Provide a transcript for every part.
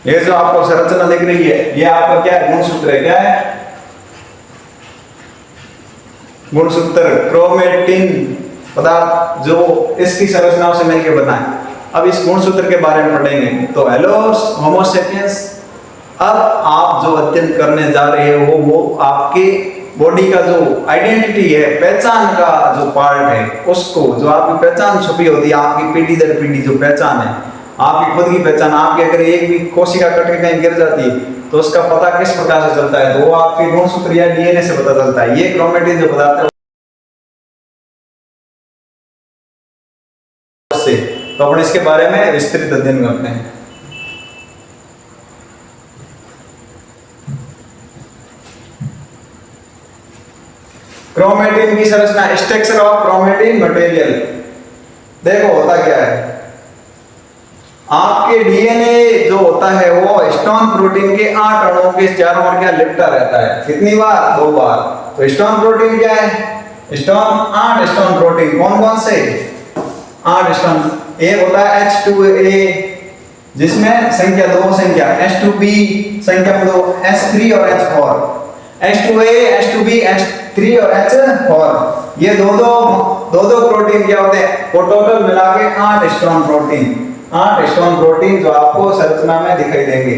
ये जो आपको संरचना दिख रही है ये आपका क्या है, गुणसूत्र है। क्या है गुणसूत्र? क्रोमेटिन पदार्थ जो इसकी संरचनाओं से मिलकर बना है। अब इस गुणसूत्र के बारे में पढ़ेंगे। तो हेलो होमो सेपियंस, अब आप जो अध्ययन करने जा रहे हो वो आपके बॉडी का जो आइडेंटिटी है, पहचान का जो पार्ट है, उसको जो आपकी पहचान छुपी होती है, आपकी पीढ़ी दर पीढ़ी जो पहचान है, आपकी खुद की पहचान, आपकी अगर एक भी कोशिका कट के कहीं गिर जाती है तो उसका पता किस प्रकार से चलता है, तो वो आपके गुणसूत्र या डीएनए से पता चलता है। ये क्रोमेटिन जो पदार्थ है उससे, तो अपन इसके बारे में विस्तृत अध्ययन करते हैं। क्रोमेटिन की संरचना, स्ट्रक्चर ऑफ क्रोमेटिन मटेरियल। देखो होता क्या है, आपके डीएनए जो होता है वो हिस्टोन प्रोटीन के 8 अणुओं के चारों ओर क्या लिपटा रहता है। कितनी बार? 2 बार। तो हिस्टोन प्रोटीन क्या है? Histone 8 histone protein. कौन कौन से? 8 हिस्टोन। एक होता है H2A जिसमें संख्या 2 संख्या, H2B संख्या 2, H3 और H4। H2A, H2B, H3 और H4 ये दो प्रोटीन क्या होते हैं? वो टोटल मिला के 8 हिस्टोन प्रोटीन, 8 हिस्टोन प्रोटीन जो आपको संरचना में दिखाई देंगे।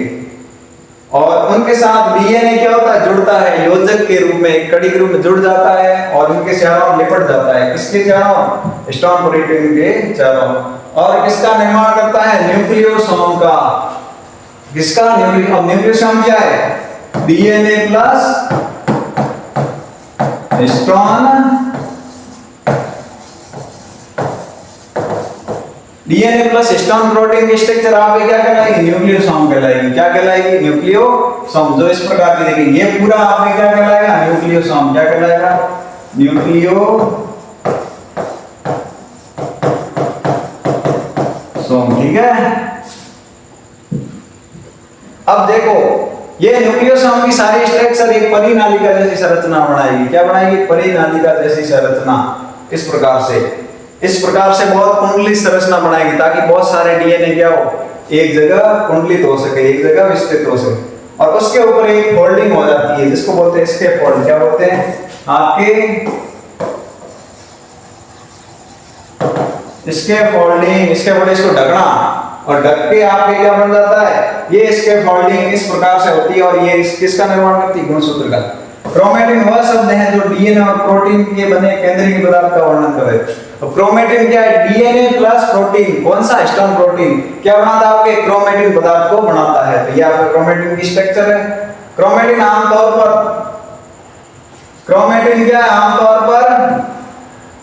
और उनके साथ डीएनए क्या होता है? जुड़ता है, योजक के रूप में, एक कड़ी के रूप में जुड़ जाता है और उनके चारों लिपट जाता है। किसके चारों? हिस्टोन प्रोटीन के चारों। और किसका निर्माण करता है? न्यूक्लियोसोम का। किसका? न्यूक्लियोसोम क्या है? DNA plus histone, DNA plus histone protein की स्ट्रक्चर आपके क्या कहलाएगी? न्यूक्लियोसोम कहलाएगी। क्या कहलाएगी? न्यूक्लियोसोम। जो इस प्रकार की देखिए, ये पूरा आपके क्या कहलाएगा? न्यूक्लियोसोम। क्या कहलाएगा? न्यूक्लियोसोम। ठीक है। अब देखो ये न्यूक्लियोसोम की सारी स्ट्रक्चर एक परिनालिका जैसी संरचना बनाएगी। क्या बनाएगी? परिनालिका जैसी संरचना। इस प्रकार से बहुत कुंडली संरचना बनाएगी ताकि बहुत सारे डीएनए क्या हो? एक जगह कुंडलित हो सके, एक जगह विस्तृत हो सके। और उसके ऊपर एक फोल्डिंग हो जाती है जिसको बोलते हैं स्कैफोल्ड। क्या बोलते हैं? आपके स्कैफोल्डिंग। स्कैफोल्डिंग इसको ढकना, और ढक के आपके क्या बन जाता है? ये स्कैफोल्डिंग इस प्रकार से होती है। और ये किसका निर्माण करती है? गुणसूत्र का। क्रोमेटिन वह शब्द है जो डीएनए और प्रोटीन के बने केंद्रीय पदार्थ का वर्णन करे। तो क्रोमेटिन क्या है? DNA plus protein. कौन सा? Histone protein. क्या बनाता है? आपके क्रोमेटिन पदार्थ को बनाता है। तो ये आपका क्रोमेटिन की स्ट्रक्चर है। क्रोमेटिन आमतौर पर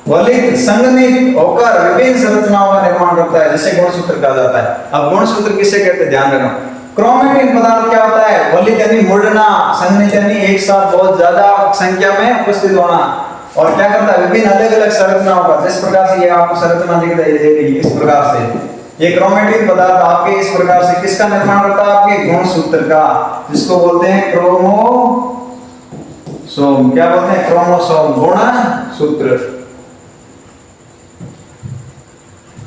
वलित संघनित होकर विभिन्न संरचनाओं का निर्माण करता है जिसे गुणसूत्र कहा जाता है। अब गुणसूत्र किसे कहते हैं? ध्यान रखना। क्रोमेटिन पदार्थ क्या होता है? वलित यानी मुड़ना, संघनित यानी एक साथ बहुत ज्यादा संख्या में उपस्थित होना। और क्या करता है? विभिन्न अलग अलग संरचनाओं का, जिस प्रकार से ये आपको संरचना दिख रही है इस प्रकार से ये क्रोमेटिन पदार्थ आपके इस प्रकार से किसका निर्माण करता है? आपके गुणसूत्र का, जिसको बोलते हैं क्रोमोसोम। क्या बोलते हैं? क्रोमोसोम, गुणसूत्र।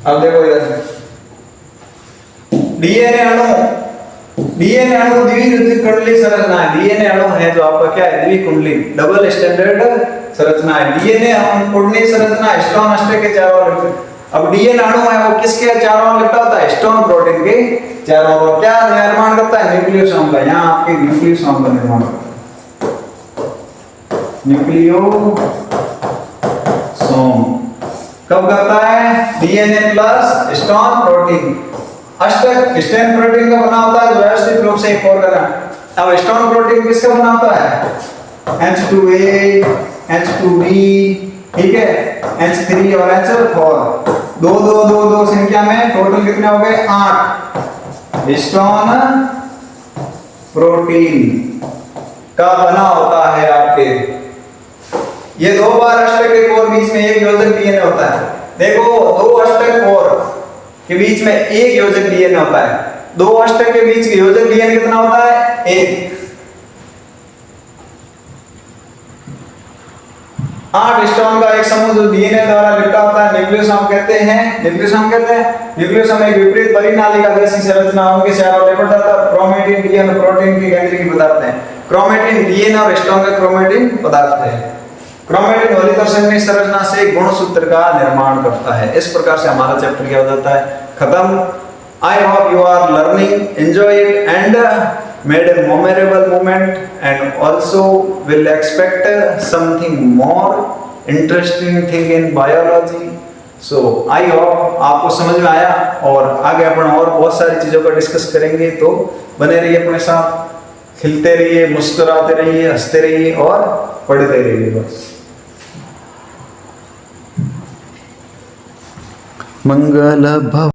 अब देखो इधर डीएनए अणु द्विकुंडली संरचना है। डीएनए अणु है जो आपका क्या है? द्विकुंडली, डबल स्टैंडर्ड संरचना है। डीएनए कुंडली संरचना हिस्टोन अष्टक के चारों ओर। अब डीएनए अणु है वो किसके चारों ओर लिपटा होता है? हिस्टोन प्रोटीन के चारों ओर। क्या निर्माण करता है? न्यूक्लियोसोम का। यहाँ आपके न्यूक्लियोसोम का निर्माण करता है। न्यूक्लियोसोम कब करता है? DNA plus histone protein. अष्टक हिस्टोन प्रोटीन का बना होता है व्यवस्थित रूप से 4 का। अब हिस्टोन प्रोटीन किसका बना होता है? H2A, H2B, ठीक है, H3 और H4। दो संख्या में टोटल कितने हो गए? 8 हिस्टोन प्रोटीन का बना होता है आपके। ये 2 बार अष्टक के कोर बीच में एक योजक डीएनए होता है। देखो 2 अष्टक कोर के बीच में एक योजक डीएनए होता है। 2 अष्टक के बीच योजक डीएनए कितना होता है? 1। 8 स्टोन का एक समूह जो डीएनए द्वारा लिपटा होता है न्यूक्लियोसोम कहते हैं। न्यूक्लियोसोम एक विपरीत परिनालिका जैसी संरचनाओं के चारों लिपट जाता है। क्रोमेटिन डीएनए प्रोटीन के केंद्रीय पदार्थ हैं। क्रोमेटिन डीएनए और स्टोन का क्रोमेटिन पदार्थ है। क्रोमेटिन हॉरिजॉन्टल संरचना से गुणसूत्र का निर्माण करता है। इस प्रकार से हमारा चैप्टर क्या हो जाता है, खत्म। I hope you are learning, enjoy it and made a memorable moment and also will expect something more interesting thing in biology. So I hope आपको समझ में आया और आगे अपन और बहुत सारी चीज़ों पर डिस्कस करेंगे। तो बने रहिए अपने साथ, खिलते रहिए, मुस्कुराते रहिए, हंसते रहिए और पढ़ते रहिए बस। मंगल भव।